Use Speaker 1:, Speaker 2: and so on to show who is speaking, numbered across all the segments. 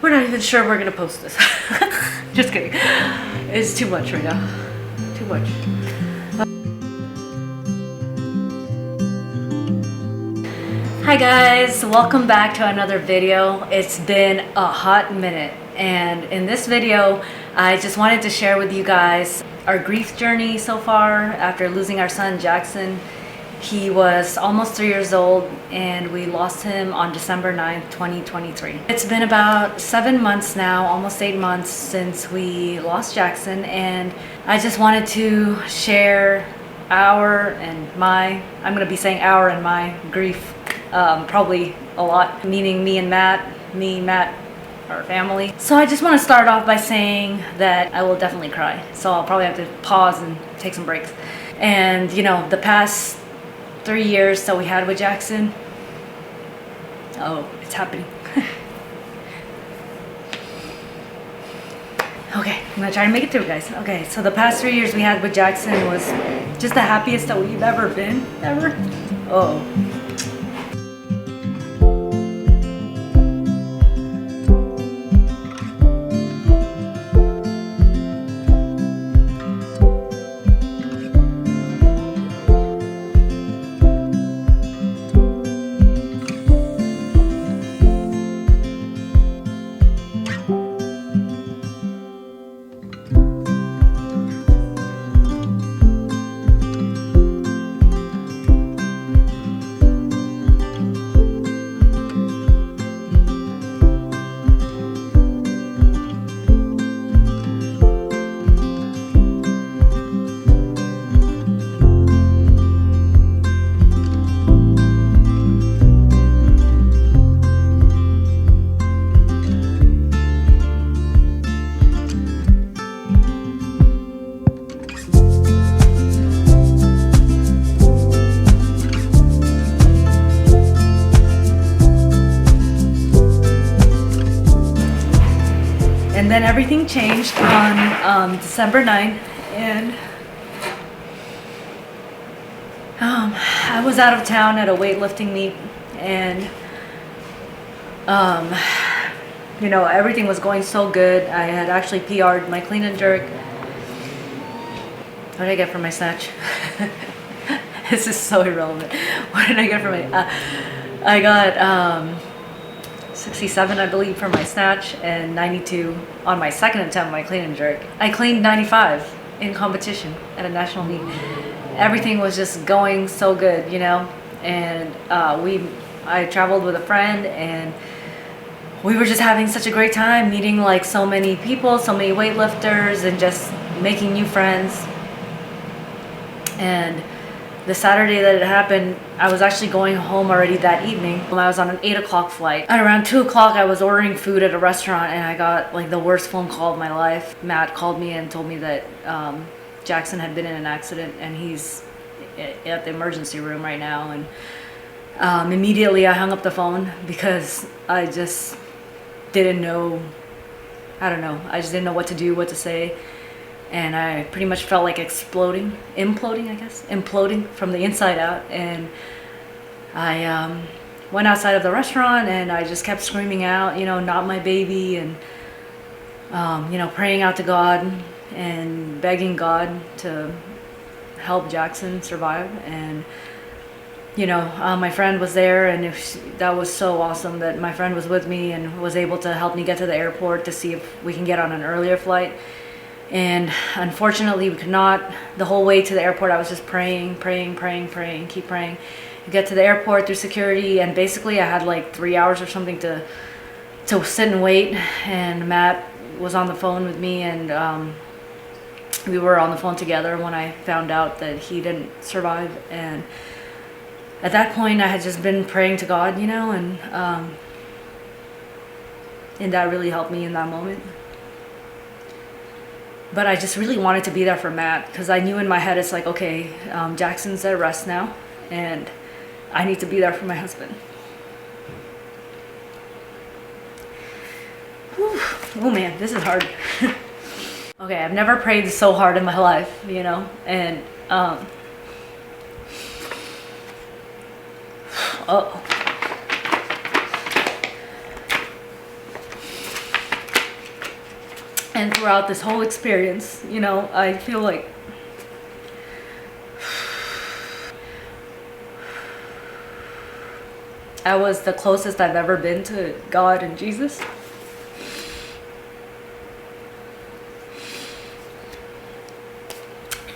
Speaker 1: We're not even sure we're gonna post this. Just kidding. It's too much right now. Too much. Hi guys, welcome back to another video. It's been a hot minute, and in this video I just wanted to share with you guys our grief journey so far after losing our son Jackson. He was almost 3 years old and we lost him on December 9th, 2023. It's been about 7 months now, almost 8 months since we lost Jackson, and I just wanted to share I'm gonna be saying our and my grief probably a lot, meaning me and Matt, Matt, our family. So I just want to start off by saying that I will definitely cry. So I'll probably have to pause and take some breaks. And you know, the past 3 years that we had with Jackson, oh, it's happening. Okay, I'm gonna try to make it through, guys. Okay, so the past 3 years we had with Jackson was just the happiest that we've ever been, ever. Oh. And then everything changed on December 9th, and I was out of town at a weightlifting meet, and you know, everything was going so good. I had actually PR'd my clean and jerk. What did I get for my snatch? This is so irrelevant. What did I get for my I got 67, I believe, for my snatch, and 92 on my second attempt, my clean and jerk. I cleaned 95 in competition at a national meet. Everything was just going so good, you know, and I traveled with a friend, and we were just having such a great time, meeting like so many people, so many weightlifters, and just making new friends. And the Saturday that it happened, I was actually going home already that evening. I was on an 8 o'clock flight. At around 2 o'clock, I was ordering food at a restaurant, and I got like the worst phone call of my life. Matt called me and told me that Jackson had been in an accident, and he's at the emergency room right now. And immediately I hung up the phone because I just didn't know, I don't know, I just didn't know what to do, what to say. And I pretty much felt like imploding from the inside out. And I went outside of the restaurant, and I just kept screaming out, you know, not my baby, and you know, praying out to God and begging God to help Jackson survive. And you know, my friend was there, and that was so awesome that my friend was with me and was able to help me get to the airport to see if we can get on an earlier flight. And unfortunately we could not. The whole way to the airport I was just praying, keep praying. Get to the airport through security, and basically I had like 3 hours or something to sit and wait. And Matt was on the phone with me, and we were on the phone together when I found out that he didn't survive. And at that point I had just been praying to God, you know, and that really helped me in that moment. But I just really wanted to be there for Matt, because I knew in my head, it's like, okay, Jackson's at rest now, and I need to be there for my husband. Whew. Oh man, this is hard. Okay, I've never prayed so hard in my life, you know, and And throughout this whole experience, you know, I feel like I was the closest I've ever been to God and Jesus.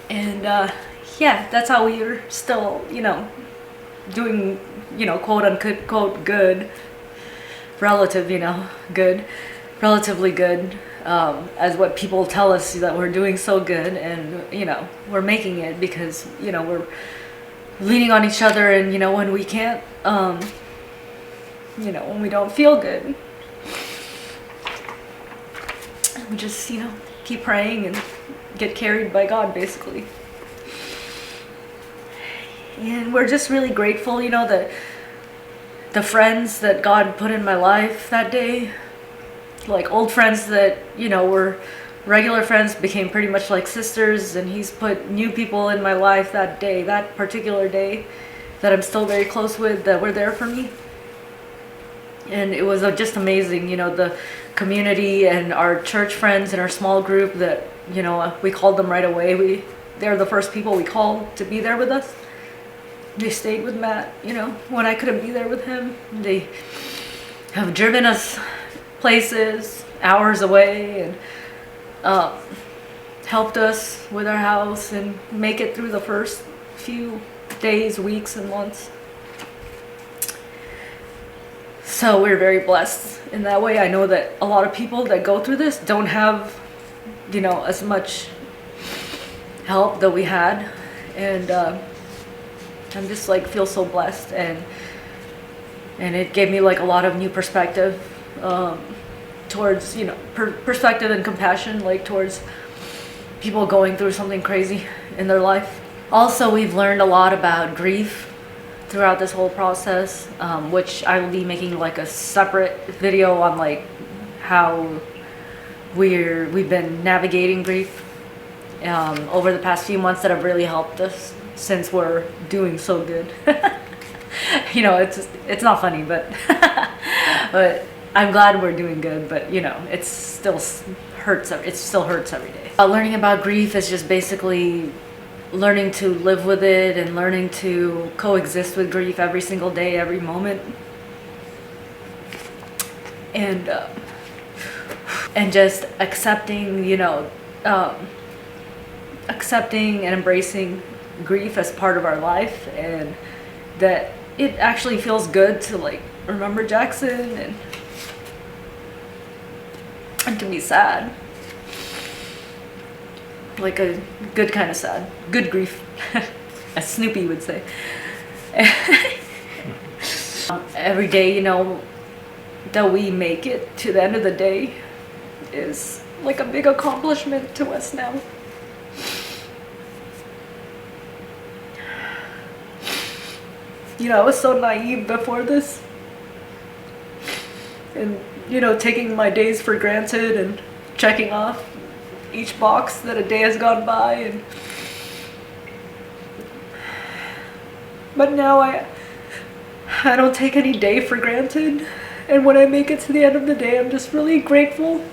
Speaker 1: And yeah, that's how we are still, you know, doing, you know, quote unquote good, relative, you know, good, relatively good, as what people tell us that we're doing so good, and you know, we're making it because, you know, we're leaning on each other, and you know, when we can't, you know, when we don't feel good, we just, you know, keep praying and get carried by God, basically. And we're just really grateful, you know, that the friends that God put in my life that day, like old friends that, you know, were regular friends, became pretty much like sisters, and he's put new people in my life that day, that particular day, that I'm still very close with, that were there for me. And it was just amazing, you know, the community and our church friends and our small group that, you know, we called them right away. They're the first people we called to be there with us. They stayed with Matt, you know, when I couldn't be there with him. They have driven us places, hours away, and helped us with our house and make it through the first few days, weeks, and months. So we're very blessed in that way. I know that a lot of people that go through this don't have, you know, as much help that we had, and I'm just like feel so blessed, and it gave me like a lot of new perspective towards, you know, perspective and compassion, like towards people going through something crazy in their life. Also, we've learned a lot about grief throughout this whole process, which I will be making like a separate video on, like how we've been navigating grief over the past few months that have really helped us, since we're doing so good. You know, it's not funny, but but I'm glad we're doing good. But you know, it still hurts. It still hurts every day. Learning about grief is just basically learning to live with it and learning to coexist with grief every single day, every moment, and just accepting, you know, accepting and embracing grief as part of our life, and that it actually feels good to like remember Jackson and to be sad, like a good kind of sad, good grief, as Snoopy would say. Every day, you know, that we make it to the end of the day is like a big accomplishment to us now. You know, I was so naive before this, and, you know, taking my days for granted and checking off each box that a day has gone by, but now I don't take any day for granted, and when I make it to the end of the day, I'm just really grateful,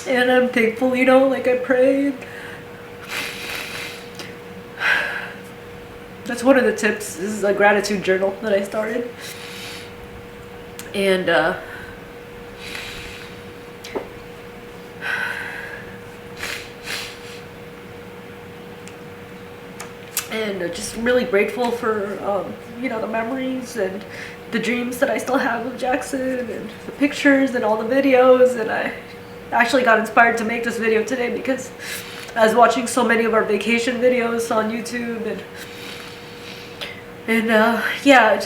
Speaker 1: and I'm thankful, you know, like I pray. That's one of the tips. This is a gratitude journal that I started. And just really grateful for, you know, the memories and the dreams that I still have of Jackson, and the pictures and all the videos. And I actually got inspired to make this video today because I was watching so many of our vacation videos on YouTube, and yeah,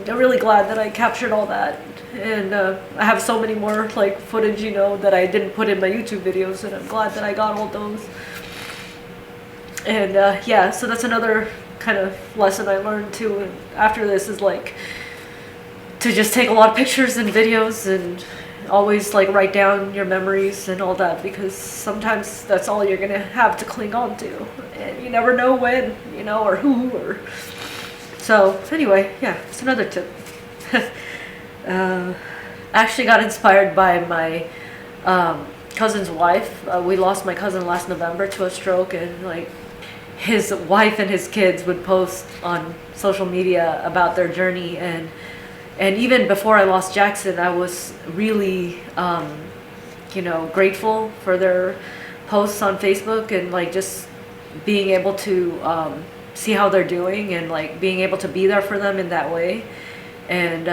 Speaker 1: I'm really glad that I captured all that, and I have so many more like footage, you know, that I didn't put in my YouTube videos, and I'm glad that I got all those. And yeah, so that's another kind of lesson I learned too, and after this is like to just take a lot of pictures and videos, and always like write down your memories and all that, because sometimes that's all you're gonna have to cling on to, and you never know when, you know, or who, or so anyway, yeah, it's another tip. I actually got inspired by my cousin's wife. We lost my cousin last November to a stroke, and like his wife and his kids would post on social media about their journey, and even before I lost Jackson, I was really grateful for their posts on Facebook, and like just being able to see how they're doing, and like being able to be there for them in that way, and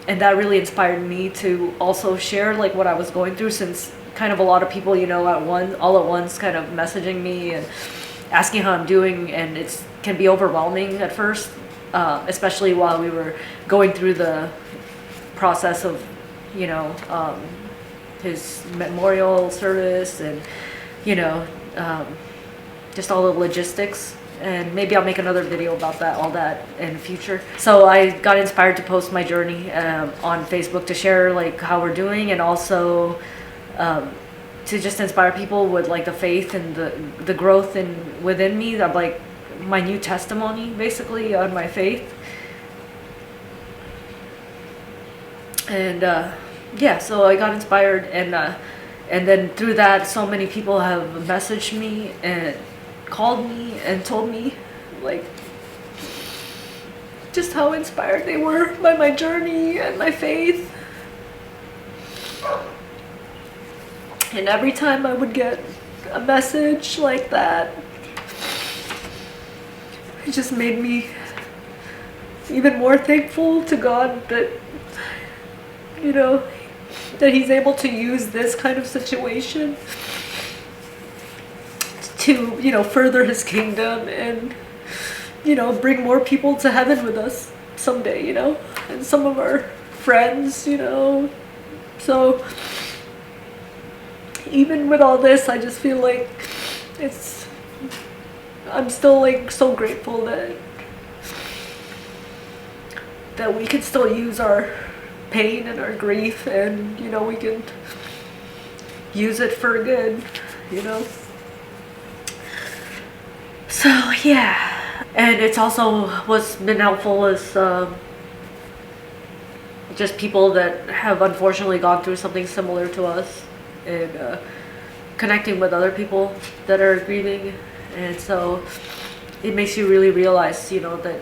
Speaker 1: that really inspired me to also share like what I was going through, since kind of a lot of people all at once kind of messaging me and asking how I'm doing, and it can be overwhelming at first, especially while we were going through the process of his memorial service, and just all the logistics. And maybe I'll make another video about all that in the future. So I got inspired to post my journey on Facebook, to share like how we're doing, and also to just inspire people with like the faith and the growth within me, that like my new testimony basically on my faith. And so I got inspired, and then through that, so many people have messaged me and called me and told me like just how inspired they were by my journey and my faith. And every time I would get a message like that, it just made me even more thankful to God that that He's able to use this kind of situation to further His kingdom, and bring more people to heaven with us someday, and some of our friends, so even with all this, I just feel like I'm still like so grateful that we can still use our pain and our grief, and we can use it for good, So yeah, and it's also what's been helpful is just people that have unfortunately gone through something similar to us, and connecting with other people that are grieving. And so it makes you really realize that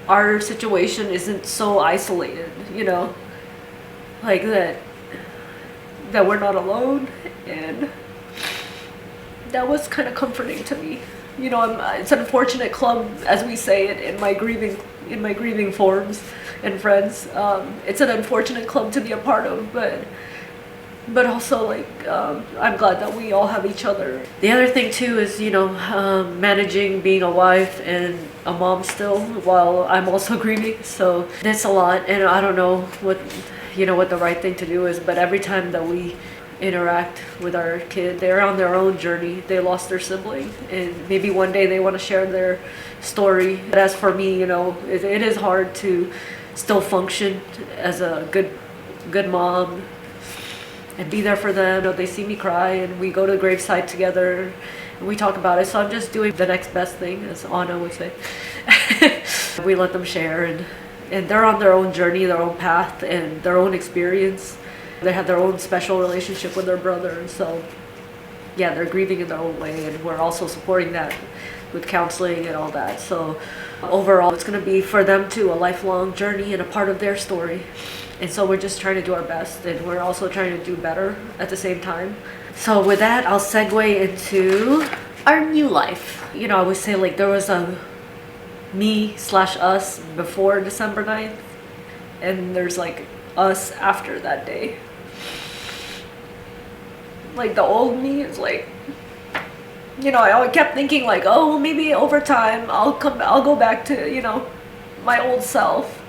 Speaker 1: our situation isn't so isolated, like that we're not alone. And that was kind of comforting to me. It's an unfortunate club, as we say it in my grieving forums and friends. It's an unfortunate club to be a part of, but also like I'm glad that we all have each other. The other thing too is managing being a wife and a mom still while I'm also grieving. So that's a lot, and I don't know what the right thing to do is. But every time that we interact with our kid, they're on their own journey. They lost their sibling, and maybe one day they want to share their story. But as for me, it is hard to still function as a good mom and be there for them. They see me cry, and we go to the graveside together and we talk about it. So I'm just doing the next best thing, as Anna would say. We let them share, and they're on their own journey, their own path, and their own experience. They have their own special relationship with their brother, and so yeah, they're grieving in their own way, and we're also supporting that with counseling and all that. So overall, it's going to be for them too a lifelong journey and a part of their story. And so we're just trying to do our best, and we're also trying to do better at the same time. So with that, I'll segue into our new life. I always say like there was a me/us before December 9th, and there's like us after that day. Like the old me is like, I kept thinking like, oh, maybe over time I'll go back to, my old self.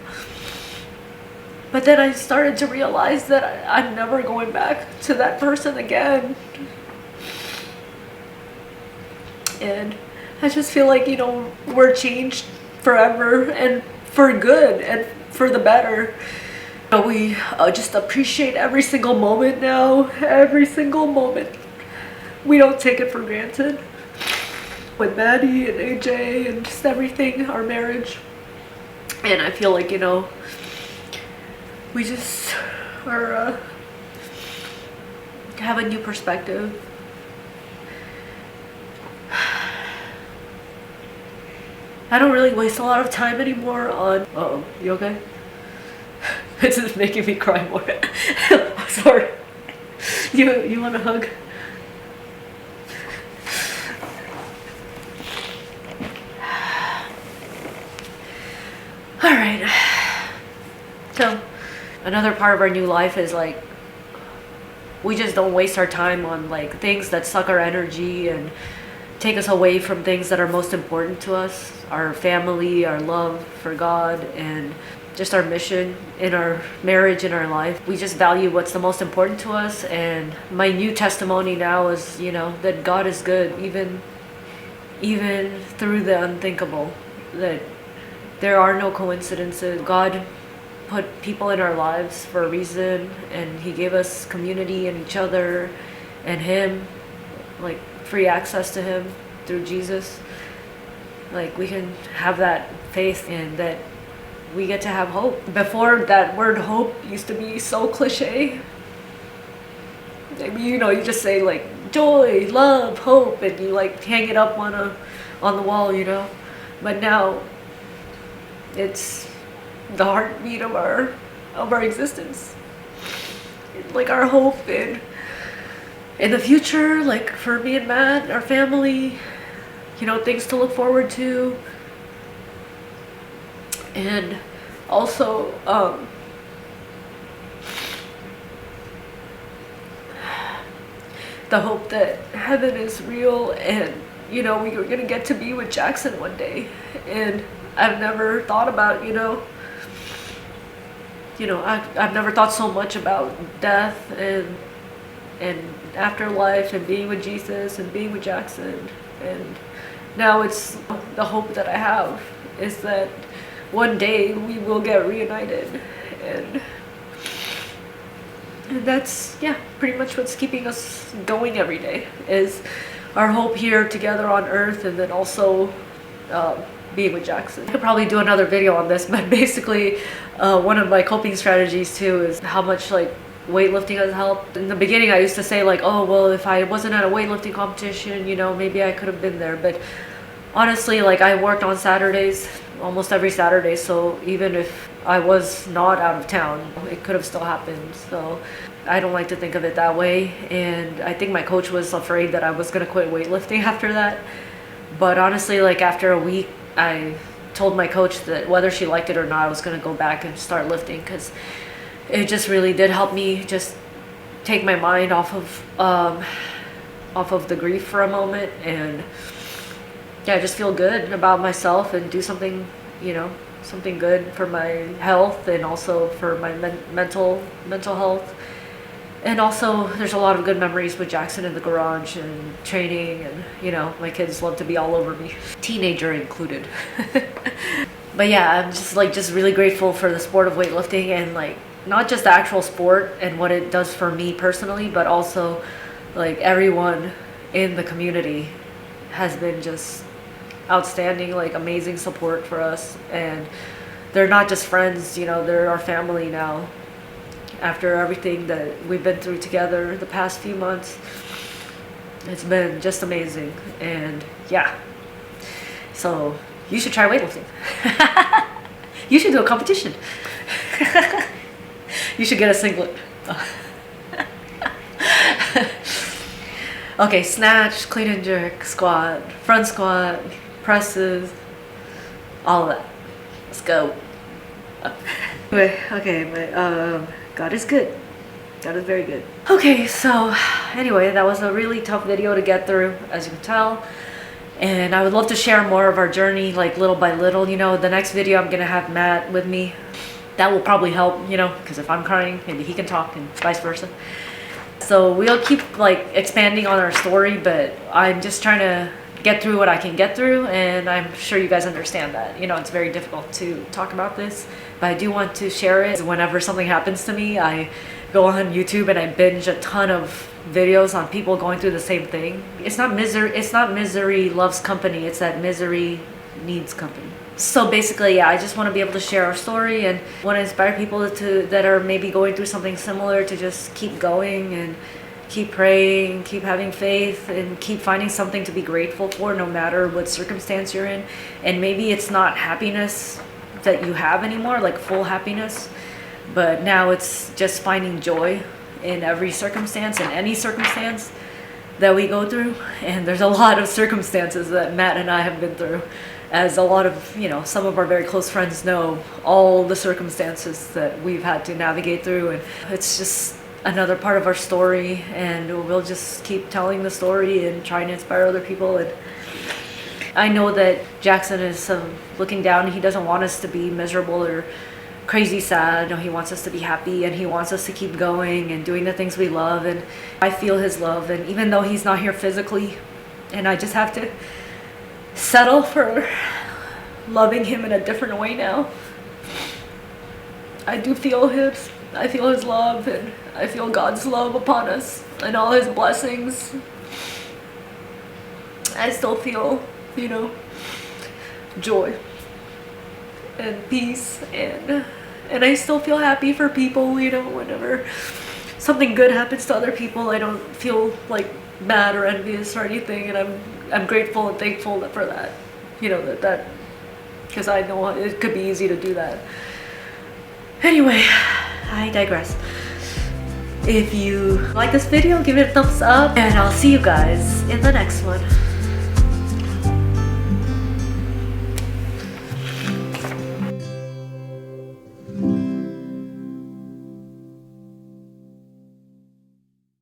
Speaker 1: But then I started to realize that I'm never going back to that person again. And I just feel like, we're changed forever, and for good and for the better. We just appreciate every single moment now, every single moment. We don't take it for granted. With Maddie and AJ and just everything, our marriage. And I feel like, we just are have a new perspective. I don't really waste a lot of time anymore on... Uh-oh, you okay? This is making me cry more. Sorry. You want a hug? Alright. So, another part of our new life is like, we just don't waste our time on like things that suck our energy and take us away from things that are most important to us. Our family, our love for God, and just our mission in our marriage, in our life. We just value what's the most important to us. And my new testimony now is, you know, that God is good, even through the unthinkable. That there are no coincidences. God put people in our lives for a reason, and He gave us community and each other and Him, like free access to Him through Jesus. Like, we can have that faith and that we get to have hope. Before, that word hope used to be so cliche. Maybe, you know, you just say like joy, love, hope, and you like hang it up on the wall, you know. But now it's the heartbeat of our existence. Like our hope in the future, like for me and Matt, our family, you know, things to look forward to. And also, the hope that heaven is real, and, you know, we were gonna get to be with Jackson one day. And I've never thought about, I've never thought so much about death and afterlife and being with Jesus and being with Jackson. And now it's the hope that I have is that one day we will get reunited, and that's, yeah, pretty much what's keeping us going every day, is our hope here together on earth, and then also being with Jackson. I could probably do another video on this, but basically one of my coping strategies too is how much like weightlifting has helped. In the beginning I used to say like, oh well, if I wasn't at a weightlifting competition, you know, maybe I could have been there. But honestly, like, I worked on Saturdays almost every Saturday, so even if I was not out of town, it could have still happened. So I don't like to think of it that way, and I think my coach was afraid that I was gonna quit weightlifting after that. But honestly, like, after a week I told my coach that whether she liked it or not, I was gonna go back and start lifting, because it just really did help me just take my mind off of the grief for a moment, and yeah, just feel good about myself and do something, you know, something good for my health and also for my mental health. And also there's a lot of good memories with Jackson in the garage and training, and, you know, my kids love to be all over me, teenager included. But yeah, I'm just really grateful for the sport of weightlifting, and like, not just the actual sport and what it does for me personally, but also like everyone in the community has been just outstanding, like amazing support for us. And they're not just friends, you know, they're our family now. After everything that we've been through together the past few months, it's been just amazing. And yeah, so you should try weightlifting. You should do a competition. You should get a singlet. Okay, snatch, clean and jerk, squat, front squat, presses, all of that. Let's go. Okay, God is good. God is very good. Okay, so anyway, that was a really tough video to get through, as you can tell. And I would love to share more of our journey, like little by little. You know, the next video I'm gonna have Matt with me. That will probably help, you know, because if I'm crying, maybe he can talk, and vice versa. So we'll keep like expanding on our story, but I'm just trying to get through what I can get through, and I'm sure you guys understand that. You know, it's very difficult to talk about this, but I do want to share it. Whenever something happens to me, I go on YouTube and I binge a ton of videos on people going through the same thing. It's not misery loves company, it's that misery needs company. So basically, yeah, I just want to be able to share our story and want to inspire people to that are maybe going through something similar to just keep going and keep praying, keep having faith, and keep finding something to be grateful for no matter what circumstance you're in. And maybe it's not happiness that you have anymore, like full happiness, but now it's just finding joy in every circumstance, in any circumstance that we go through. And there's a lot of circumstances that Matt and I have been through, as a lot of, you know, some of our very close friends know all the circumstances that we've had to navigate through. And it's just another part of our story, and we'll just keep telling the story and trying to inspire other people. And I know that Jackson is looking down. He doesn't want us to be miserable or crazy sad. No, he wants us to be happy, and he wants us to keep going and doing the things we love. And I feel his love, and even though he's not here physically, and I just have to settle for loving him in a different way now, I do feel his love, and I feel God's love upon us and all his blessings. I still feel, you know, joy and peace, and I still feel happy for people, you know, whenever something good happens to other people. I don't feel like mad or envious or anything, and I'm grateful and thankful for that, you know, that because I know it could be easy to do that. Anyway, I digress. If you like this video, give it a thumbs up, and I'll see you guys in the next one.